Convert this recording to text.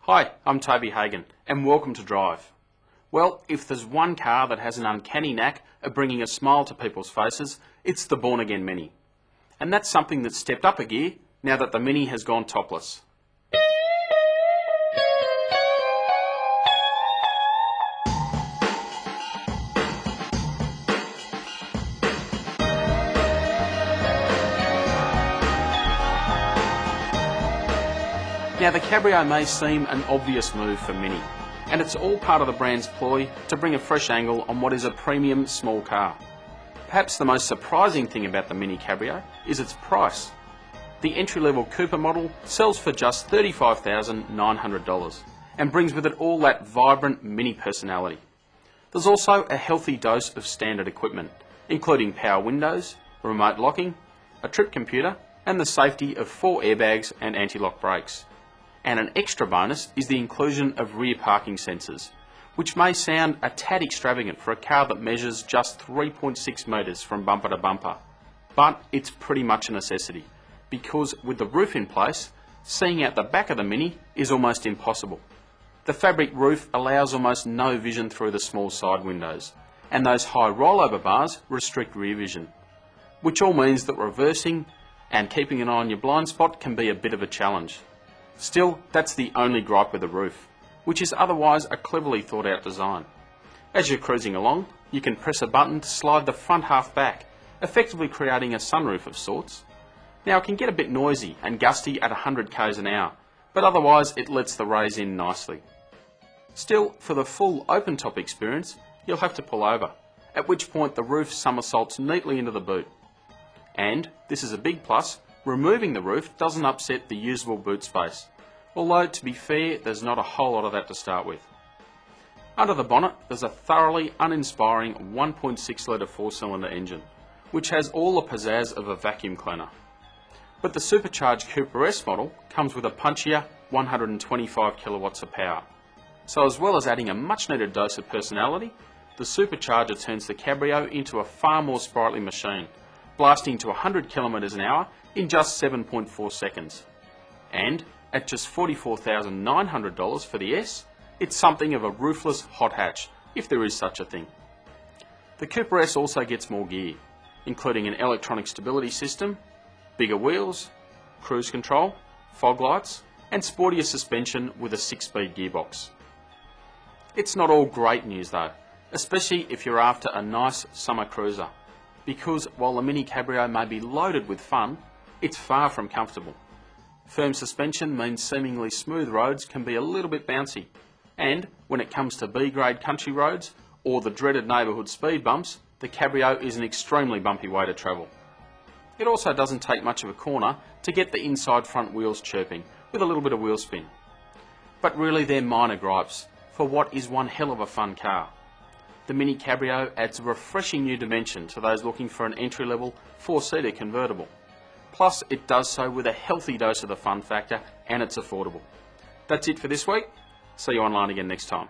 Hi, I'm Toby Hagon and welcome to Drive. Well, if there's one car that has an uncanny knack of bringing a smile to people's faces, it's the born again Mini. And that's something that's stepped up a gear now that the Mini has gone topless. Now the Cabrio may seem an obvious move for Mini, and it's all part of the brand's ploy to bring a fresh angle on what is a premium small car. Perhaps the most surprising thing about the Mini Cabrio is its price. The entry-level Coupe model sells for just $35,900 and brings with it all that vibrant Mini personality. There's also a healthy dose of standard equipment, including power windows, remote locking, a trip computer, and the safety of 4 airbags and anti-lock brakes. And an extra bonus is the inclusion of rear parking sensors, which may sound a tad extravagant for a car that measures just 3.6 metres from bumper to bumper. But it's pretty much a necessity, because with the roof in place, seeing out the back of the Mini is almost impossible. The fabric roof allows almost no vision through the small side windows, and those high rollover bars restrict rear vision, which all means that reversing and keeping an eye on your blind spot can be a bit of a challenge. Still, that's the only gripe with the roof, which is otherwise a cleverly thought out design. As you're cruising along, you can press a button to slide the front half back, effectively creating a sunroof of sorts. Now it can get a bit noisy and gusty at 100 k's an hour, but otherwise it lets the rays in nicely. Still, for the full open top experience, you'll have to pull over, at which point the roof somersaults neatly into the boot. And, this is a big plus, removing the roof doesn't upset the usable boot space, although to be fair there's not a whole lot of that to start with. Under the bonnet there's a thoroughly uninspiring 1.6 litre 4-cylinder engine, which has all the pizzazz of a vacuum cleaner. But the supercharged Coupe S model comes with a punchier 125 kilowatts of power. So as well as adding a much needed dose of personality, the supercharger turns the Cabrio into a far more sprightly machine, blasting to 100 kilometres an hour in just 7.4 seconds. And at just $44,900 for the S, it's something of a roofless hot hatch, if there is such a thing. The Coupe S also gets more gear, including an electronic stability system, bigger wheels, cruise control, fog lights, and sportier suspension with a 6-speed gearbox. It's not all great news though, especially if you're after a nice summer cruiser, because while the Mini Cabrio may be loaded with fun, it's far from comfortable. Firm suspension means seemingly smooth roads can be a little bit bouncy, and when it comes to B-grade country roads or the dreaded neighbourhood speed bumps, the Cabrio is an extremely bumpy way to travel. It also doesn't take much of a corner to get the inside front wheels chirping with a little bit of wheel spin. But really they're minor gripes for what is one hell of a fun car. The Mini Cabrio adds a refreshing new dimension to those looking for an entry-level 4-seater convertible. Plus, it does so with a healthy dose of the fun factor, and it's affordable. That's it for this week. See you online again next time.